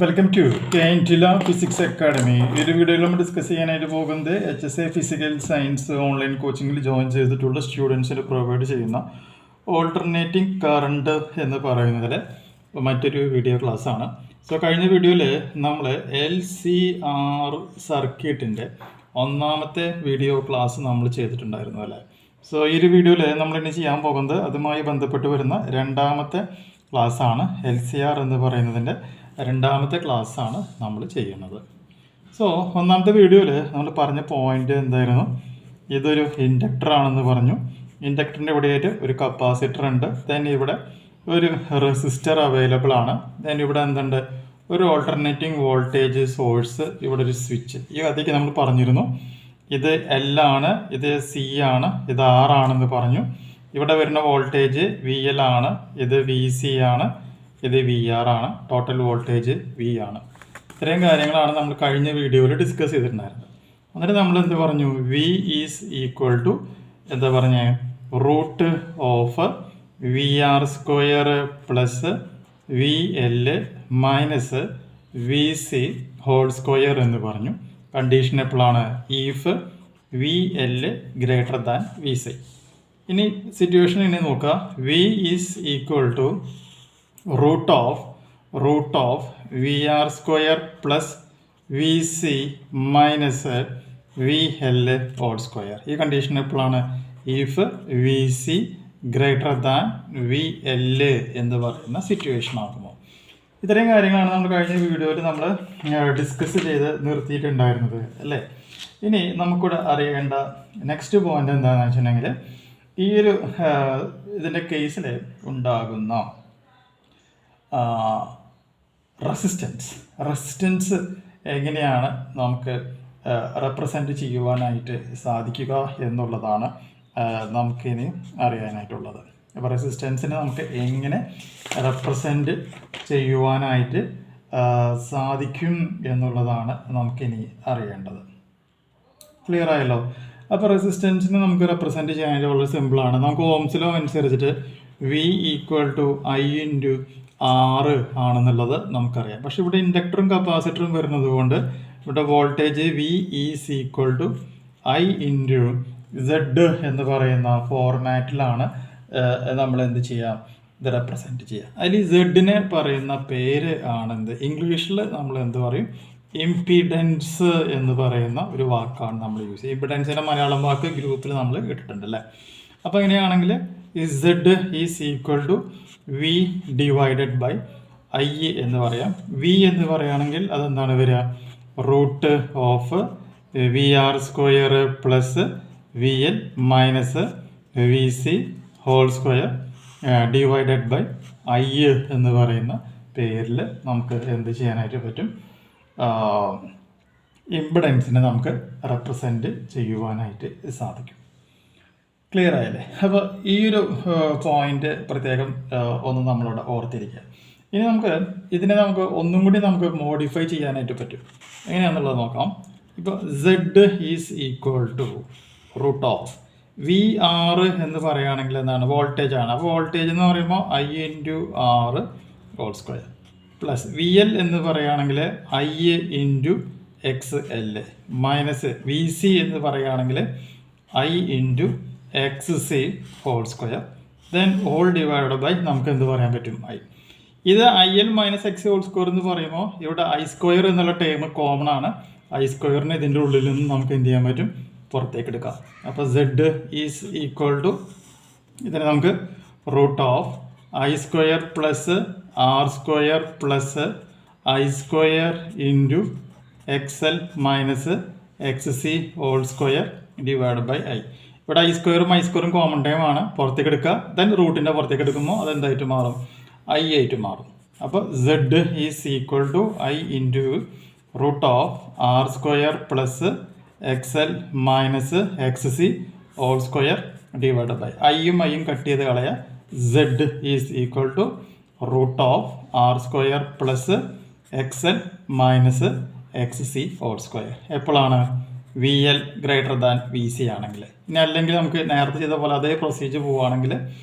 Welcome to കെയിൻറ്റില physics academy. ഈ ഒരു വീഡിയോയിൽ നമ്മൾ ഡിസ്കസ് ചെയ്യാനായിട്ട് പോകുന്നത് HSA ഫിസിക്കൽ സയൻസ് ഓൺലൈൻ കോച്ചിങ്ങിൽ ജോയിൻ ചെയ്തിട്ടുള്ള സ്റ്റുഡൻസിന് പ്രൊവൈഡ് ചെയ്യുന്ന ഓൾട്ടർനേറ്റിംഗ് കറണ്ട് എന്ന് പറയുന്നതിൽ മറ്റൊരു വീഡിയോ ക്ലാസ്സാണ്. സോ കഴിഞ്ഞ വീഡിയോയിൽ നമ്മൾ LCR സർക്യൂട്ടിൻ്റെ ഒന്നാമത്തെ വീഡിയോ ക്ലാസ് നമ്മൾ ചെയ്തിട്ടുണ്ടായിരുന്നു അല്ലേ. സോ ഈ ഒരു വീഡിയോയിൽ നമ്മളിനി ചെയ്യാൻ പോകുന്നത് അതുമായി ബന്ധപ്പെട്ട് വരുന്ന രണ്ടാമത്തെ ക്ലാസ്സാണ്. LCR എന്ന് പറയുന്നതിൻ്റെ രണ്ടാമത്തെ ക്ലാസ്സാണ് നമ്മൾ ചെയ്യുന്നത്. സോ ഒന്നാമത്തെ വീഡിയോയിൽ നമ്മൾ പറഞ്ഞ പോയിന്റ് എന്തായിരുന്നു? ഇതൊരു ഇൻഡക്ടർ ആണെന്ന് പറഞ്ഞു. ഇൻഡക്ടറിൻ്റെ ഇവിടെയായിട്ട് ഒരു കപ്പാസിറ്റർ ഉണ്ട്. ദെൻ ഇവിടെ ഒരു റെസിസ്റ്റർ അവൈലബിൾ ആണ്. ദെൻ ഇവിടെ എന്തുണ്ട്? ഒരു ഓൾട്ടർനേറ്റിംഗ് വോൾട്ടേജ് സോഴ്സ്, ഇവിടെ ഒരു സ്വിച്ച്. ഈ കഥയ്ക്ക് നമ്മൾ പറഞ്ഞിരുന്നു ഇത് L ആണ്, ഇത് C ആണ്, ഇത് R ആണെന്ന് പറഞ്ഞു. ഇവിടെ വരുന്ന വോൾട്ടേജ് VL ആണ്, ഇത് VC ആണ്, ഇത് VR ആണ്, ടോട്ടൽ വോൾട്ടേജ് V ആണ്. ഇത്രയും കാര്യങ്ങളാണ് നമ്മൾ കഴിഞ്ഞ വീഡിയോയിൽ ഡിസ്കസ് ചെയ്തിട്ടുണ്ടായിരുന്നത്. എന്നിട്ട് നമ്മൾ എന്ത് പറഞ്ഞു? V ഈസ് ഈക്വൽ ടു എന്താ പറഞ്ഞേ? Root of VR square plus VL minus VC whole square എന്ന് പറഞ്ഞു. കണ്ടീഷൻ എപ്പോഴാണ്? If VL greater than VC. ഇനി സിറ്റുവേഷൻ ഇനി നോക്കുക. V is equal to root of VR square plus VC minus VL whole square. ഈ condition എപ്പോഴാണ്? If VC greater than VL എന്ന് പറയുന്ന സിറ്റുവേഷൻ ആകുമ്പോൾ. ഇത്രയും കാര്യങ്ങളാണ് നമ്മൾ കഴിഞ്ഞ വീഡിയോയിൽ നമ്മൾ ഡിസ്കസ് ചെയ്ത് നിർത്തിയിട്ടുണ്ടായിരുന്നത് അല്ലേ. ഇനി നമുക്കിവിടെ അറിയേണ്ട നെക്സ്റ്റ് പോയിന്റ് എന്താണെന്ന് വെച്ചിട്ടുണ്ടെങ്കിൽ, ഈ ഒരു ഇതിൻ്റെ കേസിൽ ഉണ്ടാകുന്ന റെസിസ്റ്റൻസ് എങ്ങനെയാണ് നമുക്ക് റെപ്രസെൻ്റ് ചെയ്യുവാനായിട്ട് സാധിക്കുക എന്നുള്ളതാണ് നമുക്കിനി അറിയാനായിട്ടുള്ളത്. അപ്പോൾ റെസിസ്റ്റൻസിനെ നമുക്ക് എങ്ങനെ റെപ്രസെൻ്റ് ചെയ്യുവാനായിട്ട് സാധിക്കും എന്നുള്ളതാണ് നമുക്കിനി അറിയേണ്ടത്. ക്ലിയർ ആയല്ലോ? അപ്പോൾ റെസിസ്റ്റൻസിനെ നമുക്ക് റെപ്രസെൻ്റ് ചെയ്യാനായിട്ട് വളരെ സിമ്പിളാണ്. നമുക്ക് ഓംസ് ലോ അനുസരിച്ചിട്ട് V equal to I into R ആണെന്നുള്ളത് നമുക്കറിയാം. പക്ഷെ ഇവിടെ ഇൻഡക്ടറും കപ്പാസിറ്ററും വരുന്നത് കൊണ്ട് ഇവിടെ voltage V is equal to I into Z എന്ന് പറയുന്ന ഫോർമാറ്റിലാണ് നമ്മൾ എന്ത് ചെയ്യാം? ഇത് റെപ്രസെൻറ്റ് ചെയ്യാം. അതിൽ സെഡിനെ പറയുന്ന പേര് ആണെന്ത്? ഇംഗ്ലീഷിൽ നമ്മൾ എന്ത് പറയും? ഇംപിഡൻസ് എന്ന് പറയുന്ന ഒരു വാക്കാണ് നമ്മൾ യൂസ് ചെയ്യുക. ഇംപിഡൻസിൻ്റെ മലയാളം വാക്ക് ഗ്രൂപ്പിൽ നമ്മൾ ഇട്ടിട്ടുണ്ട് അല്ലേ. അപ്പോൾ എങ്ങനെയാണെങ്കിൽ Z is equal to V divided by I എന്ന് പറയാം. V എന്ന് പറയുകയാണെങ്കിൽ അതെന്താണ് വരിക? Root of VR square plus VL minus VC whole square divided by I എന്ന് പറയുന്ന പേരിൽ നമുക്ക് എന്ത് ചെയ്യാനായിട്ട് പറ്റും? ഇംപിഡൻസിനെ നമുക്ക് റെപ്രസെൻറ്റ് ചെയ്യുവാനായിട്ട് സാധിക്കും. ക്ലിയർ ആയല്ലേ? അപ്പോൾ ഈ ഒരു പോയിന്റ് പ്രത്യേകം ഒന്ന് നമ്മളോട് ഓർത്തിരിക്കുക. ഇനി ഇതിനെ നമുക്ക് ഒന്നും കൂടി നമുക്ക് മോഡിഫൈ ചെയ്യാനായിട്ട് പറ്റും. എങ്ങനെയാണെന്നുള്ളത് നോക്കാം. ഇപ്പോൾ Z is equal to root of VR എന്ന് പറയുകയാണെങ്കിൽ എന്താണ്? വോൾട്ടേജ് ആണ്. അപ്പോൾ വോൾട്ടേജ് എന്ന് പറയുമ്പോൾ I into R whole square plus VL എന്ന് പറയുകയാണെങ്കിൽ I into XL minus VC എന്ന് പറയുകയാണെങ്കിൽ I into XC whole square then whole divide by നമുക്ക് എന്ത് പറയാൻ പറ്റും? I. ഇത് IL minus XC whole square എന്ന് പറയുമ്പോൾ ഇവിടെ I സ്ക്വയർ എന്നുള്ള ടേം കോമൺ ആണ്. I സ്ക്വയറിന് ഇതിൻ്റെ ഉള്ളിൽ നിന്ന് നമുക്ക് എന്ത് ചെയ്യാൻ പറ്റും? പുറത്തേക്ക് എടുക്കാം. അപ്പോൾ Z ഈസ് ഈക്വൽ ടു ഇതിനെ നമുക്ക് root of I square plus R square plus I square into XL minus XC whole square divide by I. ഇവിടെ I സ്ക്വയറും കോമൺ ടൈം ആണ്. പുറത്തേക്ക് എടുക്കുക. ദെൻ റൂട്ടിൻ്റെ പുറത്തേക്ക് എടുക്കുമ്പോൾ അതെന്തായിട്ട് മാറും? I ആയിട്ട് മാറും. അപ്പോൾ Z is equal to I into root of R square plus XL minus XC whole square divide by ഐയും കട്ട് ചെയ്ത് കളയാം. Z is equal to root of R square plus XL minus XC whole square. എപ്പോഴാണ്? VL greater than VC ആണെങ്കിൽ. ഇനി അല്ലെങ്കിൽ നമുക്ക് നേരത്തെ ചെയ്ത പോലെ അതേ പ്രൊസീജിയർ പോവുകയാണെങ്കിൽ